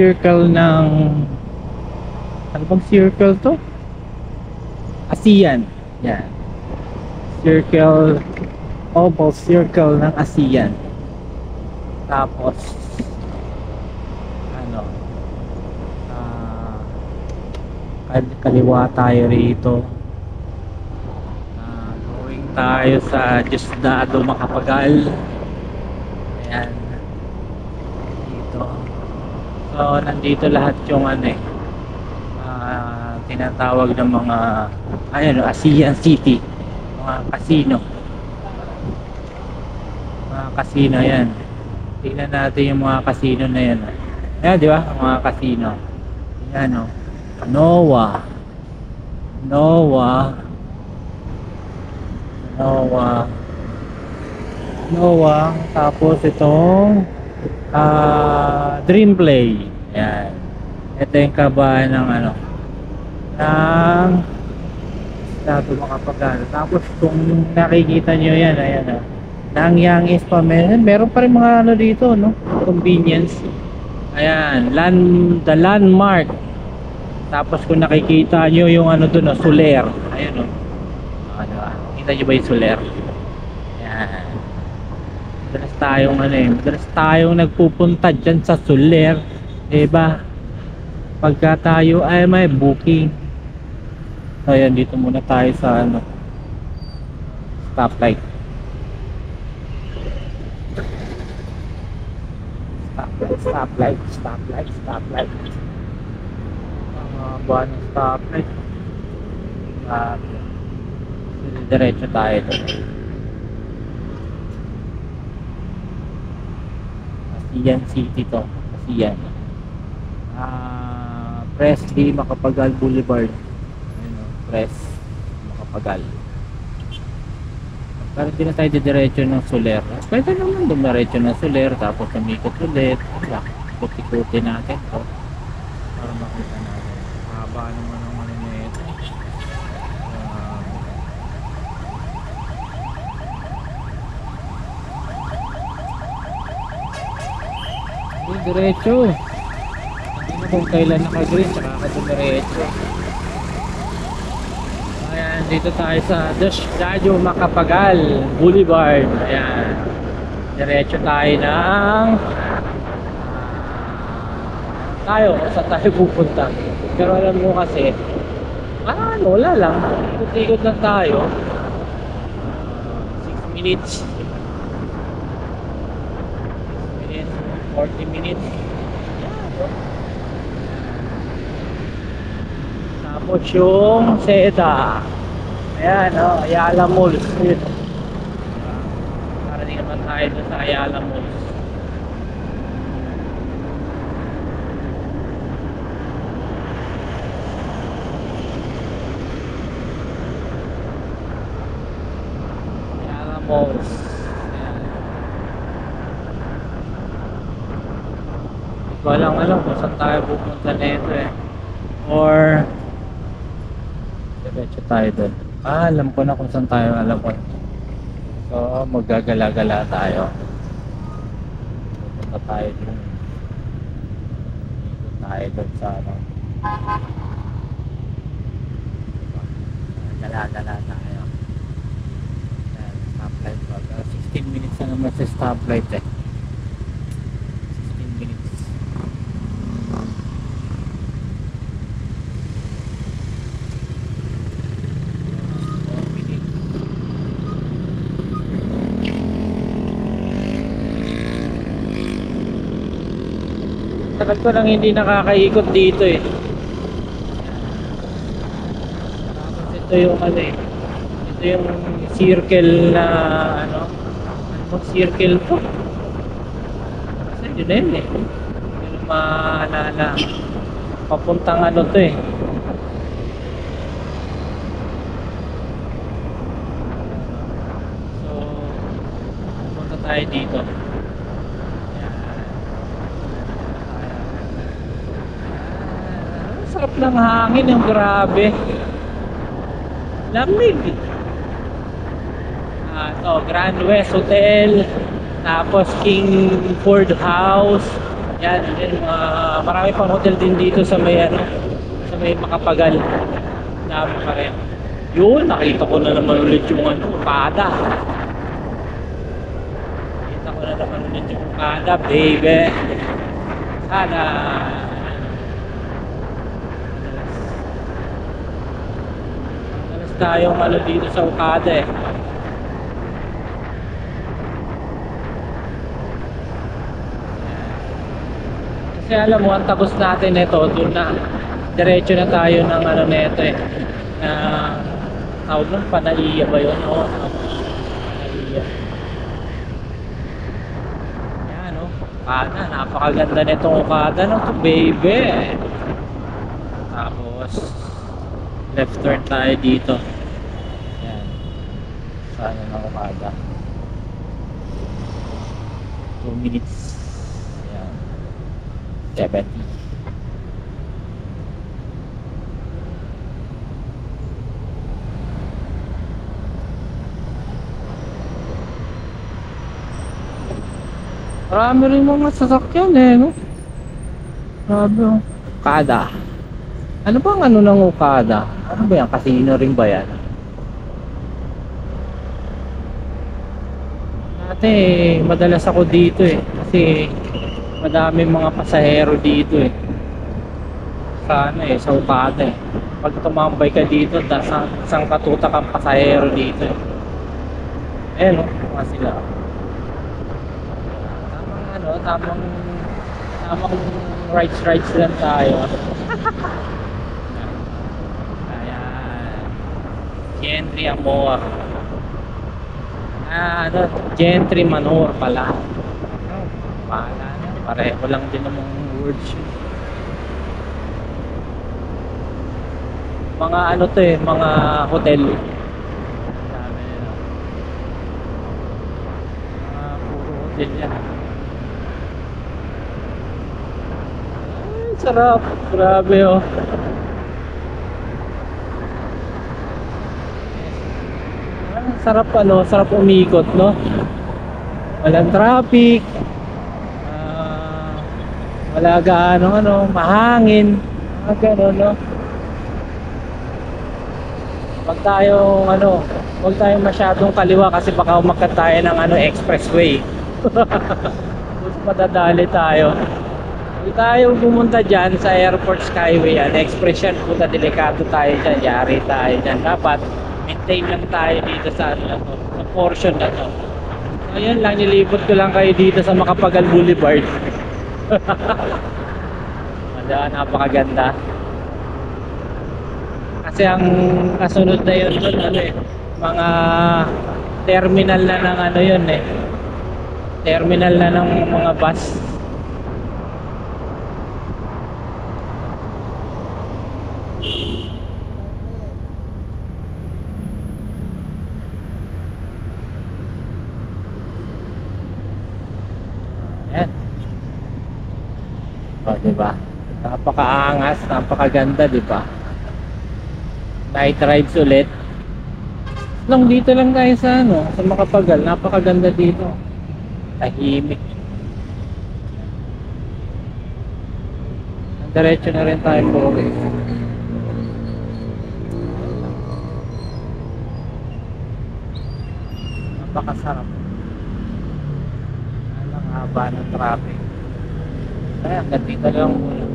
circle ng, ano bang circle to? ASEAN. Yan. Circle, oval circle ng ASEAN. Tapos ano, kaliwa tayo rito. Going tayo sa Diosdado Macapagal. Ayan. Dito. So nandito lahat yung ano tinatawag ng mga ASEAN City, mga casino. Mga casino yan. Tingnan natin yung mga casino na yan. Ayan, di ba? Mga casino. Ayan, o. Noah. Tapos itong Dream Play. Ayan. Ito yung kabahan ng ano, ng Diosdado Macapagal. Tapos kung nakikita nyo yan, ayan o, Nangyangis pa, meron pa rin mga ano dito, no? Convenience. Ayan, the landmark. Tapos kung nakikita nyo yung ano doon, no? Soler. Ayan, no? Diba? Kita nyo ba yung Soler? Ayan. Madalas tayong nagpupunta dyan sa Soler. Diba? Pagka tayo ay may booking. So, ayan, dito muna tayo sa ano, stoplight. Stoplight. Buwan ng stoplight. Diretso tayo doon. ASEAN City to. ASEAN. Presley Macapagal Boulevard. Pres Macapagal. Pero hindi na tayo diretso ng Soler. Pwede naman dumiretso ng Soler, tapos umikot ulit. Ikot-ikutin natin to para makita natin. Haba naman ang ano na ito. Diretso. Hindi na kung kailan naka-green, saka ka dumiretso. Ayan, dito tayo sa Diosdado Macapagal Boulevard. Ayan. Diretso tayo ng saan tayo pupunta. Pero alam mo kasi, wala lang. Ikot-ikot lang tayo. 6 minutes. 40 minutes. Tapos yung Seda. Ayan, Ayala Malls. Para di naman tayo sa Ayala Malls. Ayala Malls. Hindi ko alam kung saan tayo pupunta nito or diretso tayo doon. Alam ko na kung saan tayo, alam ko. So maggagala-gala tayo. Pupunta tayo doon. Dito tayo doon sa ano. Gala-gala tayo. Stoplight pa. 16 minutes na naman sa stoplight 16 minutes. Tagal ko lang hindi nakakaikot dito Tapos ito yung ito yung circle na ano circle to. Saan yun yung maalala. Papuntang ano to So pupunta tayo dito. Sarap ng hangin, yung grabe. Lamig. Ito, Grand West Hotel. Tapos King Ford House. Yan, yan, marami pang hotel din dito sa may ano, sa may Makapagal. Dami pa rin. Yun, nakita ko na naman ulit yung ano, Okada. Nakita ko na naman ulit yung Okada, baby. Sana madalas tayong ano dito sa Okada eh. Kasi alam mo, ang tagos natin ito, doon na diretso na tayo ng ano neto eh. Na tawag nun, Panaiya ba yun? Oo, Panaiya. Yan o, Okada, napakaganda nitong Okada no, to baby. Tapos left turn tayo dito. Yan, saan ng Okada, 2 minutes. Yan, 70. Marami rin mga sasakyan eh, no? Grabe oh. Okada. Ano bang ano ng Okada? Ano ba yan? Casino rin ba yan? Dati madalas ako dito eh. Kasi madaming mga pasahero dito eh. Sa ano eh, sa Okada eh. Pag tumambay ka dito, isang katutak ang pasahero dito eh. Ayan o, mga sila. Tamang rides lang tayo. Ayan, Gentry Amor. Ano, Gentry Manor pala. Pahala na, pareho lang din namang words. Mga ano to eh, mga hotel. Sabi nila, puro hotel yan. Sarap, grabe oh. Sarap ano, sarap umikot no. Walang traffic. Wala gaano ano, mahangin. Gano'n no. Wag tayong masyadong kaliwa kasi baka umakyat tayo ng ano, expressway. Madadali tayo. Kung tayo pumunta dyan sa Airport Skyway yan, express yan, puta delikado tayo dyan, yari tayo dyan. Dapat maintain lang tayo dito sa ano na to, sa portion na to. So yun lang, nilibot ko lang kayo dito sa Makapagal Boulevard. Napakaganda. Kasi ang kasunod na yun dun, ano eh, mga terminal na ng ano yun eh, terminal na ng mga bus. Ayan. O, diba? Napakaangas, napakaganda, diba? Night rides ulit. Lang dito lang tayo sa ano, sa Makapagal. Napakaganda dito. Tahimik. Diretso na rin tayo po. Napakasarap. Ang haba ng traffic. Kaya hanggang dito lang muna.